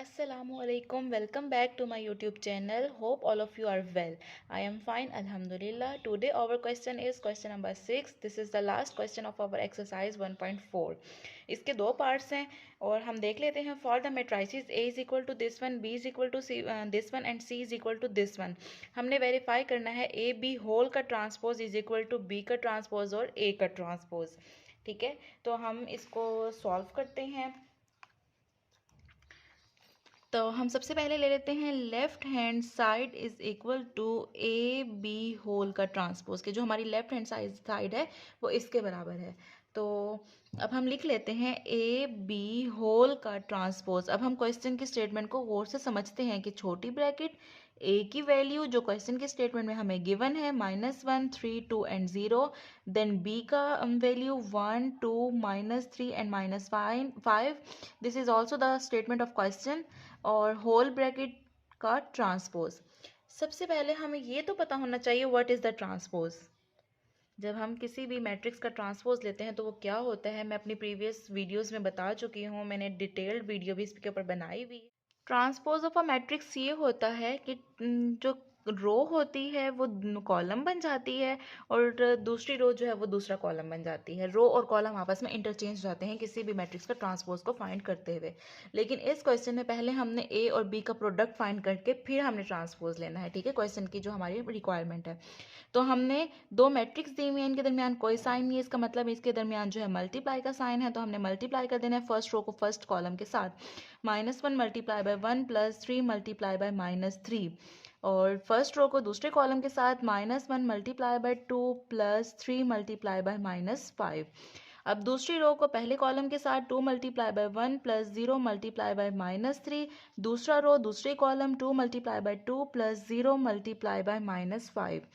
Assalamualaikum. Welcome back to my YouTube channel. Hope all of you are well. I am fine, Alhamdulillah. Today our question is question number 6. This is the last question of our exercise 1.4. इसके दो parts हैं और हम देख लेते हैं. For the matrices A is equal to this one, B is equal to this one and C is equal to this one. हमने verify करना है A B होल का transpose is equal to B का transpose और A का transpose. ठीक है, तो हम इसको सॉल्व करते हैं. तो हम सबसे पहले ले लेते हैं left hand side is equal to A B whole का ट्रांसपोज के जो हमारी लेफ्ट हैंड साइड है वो इसके बराबर है. तो अब हम लिख लेते हैं ए बी होल का ट्रांसपोज. अब हम क्वेश्चन की स्टेटमेंट को गौर से समझते हैं कि छोटी ब्रैकेट ए की वैल्यू जो क्वेश्चन के स्टेटमेंट में हमें गिवन है -1 3 2 एंड 0. देन बी का value 1 2 -3 and -5. This is also the statement of question. और होल ब्रैकेट का ट्रांसपोज. सबसे पहले हमें ये तो पता होना चाहिए व्हाट इज़ द ट्रांसपोज. जब हम किसी भी मैट्रिक्स का ट्रांसपोज लेते हैं तो वो क्या होता है, मैं अपनी प्रीवियस वीडियोस में बता चुकी हूँ. मैंने डिटेल्ड वीडियो भी इसके ऊपर बनाई हुई है. ट्रांसपोज ऑफ अ मैट्रिक्स ये होता है कि जो रो होती है वो कॉलम बन जाती है और दूसरी रो जो है वो दूसरा कॉलम बन जाती है. रो और कॉलम आपस में इंटरचेंज हो जाते हैं किसी भी मैट्रिक्स का ट्रांसपोज को फाइंड करते हुए. लेकिन इस क्वेश्चन में पहले हमने ए और बी का प्रोडक्ट फाइंड करके फिर हमने ट्रांसपोज लेना है. ठीक है, क्वेश्चन की जो हमारी रिक्वायरमेंट है. तो हमने दो मैट्रिक्स दी हुई है, इनके दरमियान कोई साइन नहीं है, इसका मतलब इसके दरमियान जो है मल्टीप्लाई का साइन है. तो हमने मल्टीप्लाई कर देना है फर्स्ट रो को फर्स्ट कॉलम के साथ. -1 मल्टीप्लाई बाय 1 +3 मल्टीप्लाई बाय -3. और फर्स्ट रो को दूसरे कॉलम के साथ -1 मल्टीप्लाई बाय 2 +3 मल्टीप्लाई बाय -5. अब दूसरी रो को पहले कॉलम के साथ 2 मल्टीप्लाई बाय 1 +0 मल्टीप्लाई बाय -3. दूसरा रो दूसरे column 2 multiply by 2 +0 multiply by -5.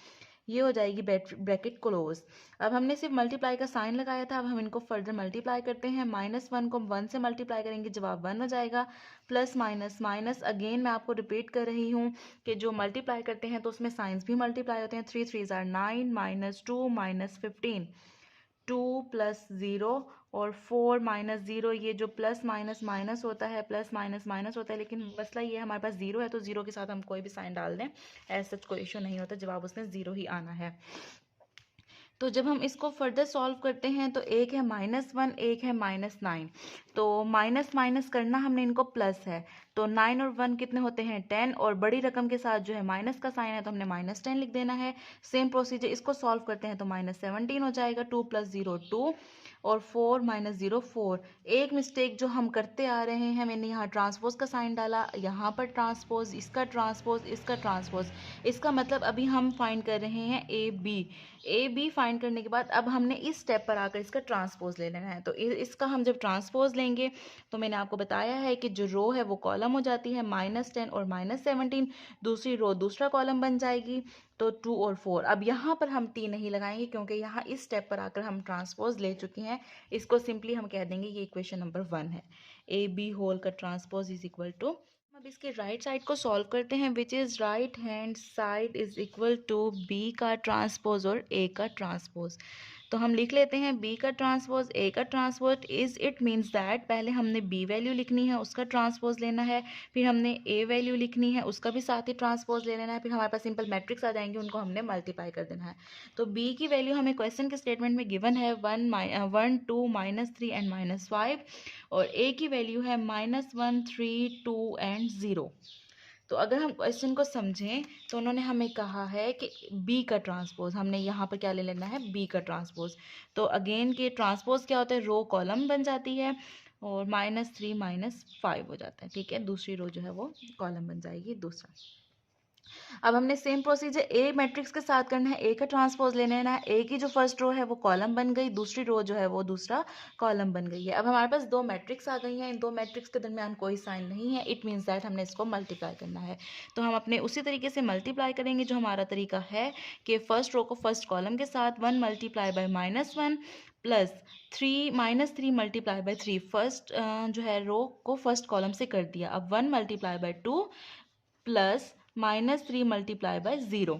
ये हो जाएगी ब्रैकेट क्लोज. अब हमने सिर्फ मल्टीप्लाई का साइन लगाया था. अब हम इनको फर्दर मल्टीप्लाई करते हैं. -1 को 1 से मल्टीप्लाई करेंगे, जवाब 1 हो जाएगा. प्लस माइनस माइनस अगेन मैं आपको रिपीट कर रही हूँ कि जो मल्टीप्लाई करते हैं तो उसमें साइंस भी मल्टीप्लाई होते हैं. 3 3 आर 9 -2 -15. 2 + 0 और 4 -0. ये जो प्लस माइनस माइनस होता है प्लस माइनस माइनस होता है, लेकिन मसला ये हमारे पास ज़ीरो है तो ज़ीरो के साथ हम कोई भी साइन डाल दें ऐसा कोई इशू नहीं होता, जवाब उसमें ज़ीरो ही आना है. तो जब हम इसको फर्दर सॉल्व करते हैं तो एक है -1 एक है -9. तो माइनस माइनस करना हमने इनको प्लस है. तो 9 और 1 कितने होते हैं 10 और बड़ी रकम के साथ जो है माइनस का साइन है तो हमने -10 लिख देना है. सेम प्रोसीजर इसको सॉल्व करते हैं तो -17 हो जाएगा. 2 + 0 2 और 4 -0 4. एक मिस्टेक जो हम करते आ रहे हैं, मैंने यहाँ ट्रांसपोज का साइन डाला, यहाँ पर ट्रांसपोज, इसका ट्रांसपोज, इसका ट्रांसपोज. इसका मतलब अभी हम फाइंड कर रहे हैं ए बी फाइंड करने के बाद अब हमने इस स्टेप पर आकर इसका ट्रांसपोज ले लेना है. तो इसका हम जब ट्रांसपोज लेंगे तो मैंने आपको बताया है कि जो रो है वो कॉलम हो जाती है. -10 और -17 दूसरी रो दूसरा कॉलम बन जाएगी. तो 2 और 4. अब यहाँ पर हम टी नहीं लगाएंगे क्योंकि यहाँ इस स्टेप पर आकर हम ट्रांसपोज ले चुके हैं. इसको सिंपली हम कह देंगे ये इक्वेशन नंबर 1 है. ए बी होल का ट्रांसपोज इज इक्वल टू. अब इसके राइट साइड को सॉल्व करते हैं. Which is right hand side is equal to B का ट्रांसपोज और ए का ट्रांसपोज. तो हम लिख लेते हैं बी का ट्रांसपोज ए का transpose is it means that पहले हमने बी वैल्यू लिखनी है उसका ट्रांसपोज लेना है, फिर हमने ए वैल्यू लिखनी है उसका भी साथ ही ट्रांसपोज ले लेना है, फिर हमारे पास सिंपल मैट्रिक्स आ जाएंगे उनको हमने मल्टीप्लाई कर देना है. तो बी की वैल्यू हमें क्वेश्चन के स्टेटमेंट में गिवन है 1 2 -3 एंड -5 और ए की वैल्यू है -1 3 2 एंड 0. तो अगर हम क्वेश्चन को समझें तो उन्होंने हमें कहा है कि बी का ट्रांसपोज, हमने यहाँ पर क्या ले लेना है बी का ट्रांसपोज. तो अगेन के ट्रांसपोज क्या होता है, रो कॉलम बन जाती है और -3 -5 हो जाता है. ठीक है, दूसरी रो जो है वो कॉलम बन जाएगी दूसरा. अब हमने सेम प्रोसीजर ए मैट्रिक्स के साथ करना है. ए का ट्रांसपोज लेना है. ए की जो फर्स्ट रो है वो कॉलम बन गई, दूसरी रो जो है वो दूसरा कॉलम बन गई है. अब हमारे पास दो मैट्रिक्स आ गई हैं, इन दो मैट्रिक्स के दरमियान कोई साइन नहीं है. इट मीन्स दैट हमने इसको मल्टीप्लाई करना है. तो हम अपने उसी तरीके से मल्टीप्लाई करेंगे जो हमारा तरीका है कि फर्स्ट रो को फर्स्ट कॉलम के साथ 1 multiply by -1 plus 3 multiply by 3. First जो है रो को फर्स्ट कॉलम से कर दिया. अब 1 multiply by 2 plus -3 multiply by 0.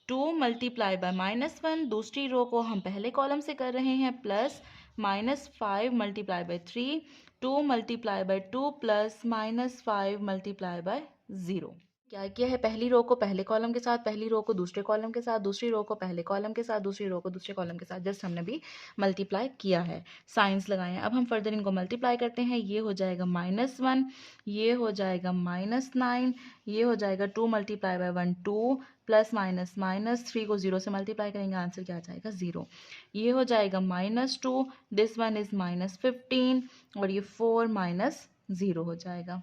2 multiply by -1 दूसरी रो को हम पहले कॉलम से कर रहे हैं plus -5 multiply by 3. 2 multiply by 2 plus -5 multiply by 0। क्या किया है, पहली रो को पहले कॉलम के साथ, पहली रो को दूसरे कॉलम के साथ, दूसरी रो को पहले कॉलम के साथ, दूसरी रो को दूसरे कॉलम के साथ, जस्ट हमने भी मल्टीप्लाई किया है, साइंस लगाए हैं। अब हम फर्दर इनको मल्टीप्लाई करते हैं। ये हो जाएगा -1, ये हो जाएगा -9, ये हो जाएगा 2 multiply by 1 2 plus minus minus 3 को 0 से मल्टीप्लाई करेंगे, आंसर क्या आ जाएगा 0। ये हो जाएगा -2, दिस वन इज -15 और ये 4 -0 हो जाएगा।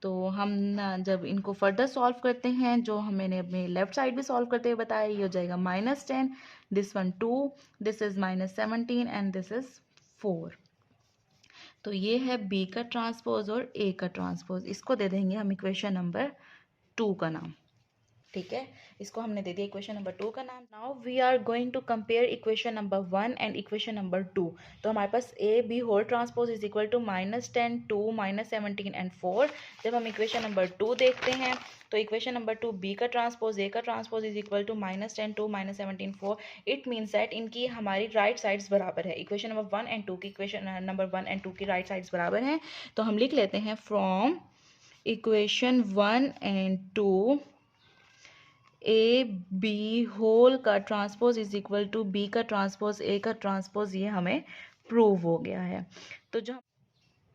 तो हम जब इनको फर्दर सॉल्व करते हैं, जो मैंने अपने लेफ्ट साइड भी सॉल्व करते हुए बताया, ये हो जाएगा -10, this one 2, this is -17 and this is 4। तो ये है बी का ट्रांसपोज और ए का ट्रांसपोज। इसको दे देंगे हम इक्वेशन नंबर 2 का नाम। ठीक है, इसको हमने दे दिया इक्वेशन नंबर 2 का नाम। Now we are going to compare equation number 1 and equation number 2। तो हमारे पास A B whole transpose is equal to -10 2 -17 and 4। जब हम इक्वेशन नंबर 2 देखते हैं तो इक्वेशन नंबर 2 बी का ट्रांसपोज ए का transpose is equal to -10 2 -17 4। It means that इनकी हमारी राइट साइड्स बराबर है। इक्वेशन नंबर 1 एंड 2 की इक्वेशन नंबर 1 एंड 2 की राइट साइड्स बराबर हैं। तो हम लिख लेते हैं from equation 1 and 2 A B whole का transpose is equal to B का ट्रांसपोज ए का ट्रांसपोज, ये हमें प्रूव हो गया है। तो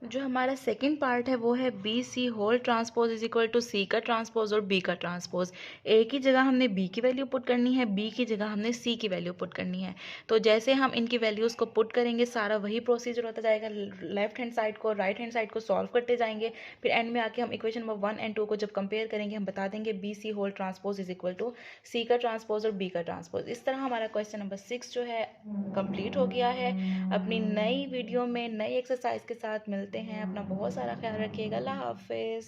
जो हमारा सेकंड पार्ट है वो है B C whole transpose is equal to C का ट्रांसपोज और बी का ट्रांसपोज। ए की जगह हमने बी की वैल्यू पुट करनी है, बी की जगह हमने सी की वैल्यू पुट करनी है। तो जैसे हम इनकी वैल्यूज़ को पुट करेंगे, सारा वही प्रोसीजर होता जाएगा। लेफ्ट हैंड साइड को राइट हैंड साइड को सॉल्व करते जाएंगे, फिर एंड में आके हम इक्वेशन नंबर 1 एंड 2 को जब कंपेयर करेंगे, हम बता देंगे B C whole transpose is equal to C का ट्रांसपोज और बी का ट्रांसपोज। इस तरह हमारा क्वेश्चन नंबर 6 जो है कंप्लीट हो गया है। अपनी नई वीडियो में नई एक्सरसाइज के साथ मिलते हैं। अपना बहुत सारा ख्याल रखिएगा। अल्लाह हाफिज़।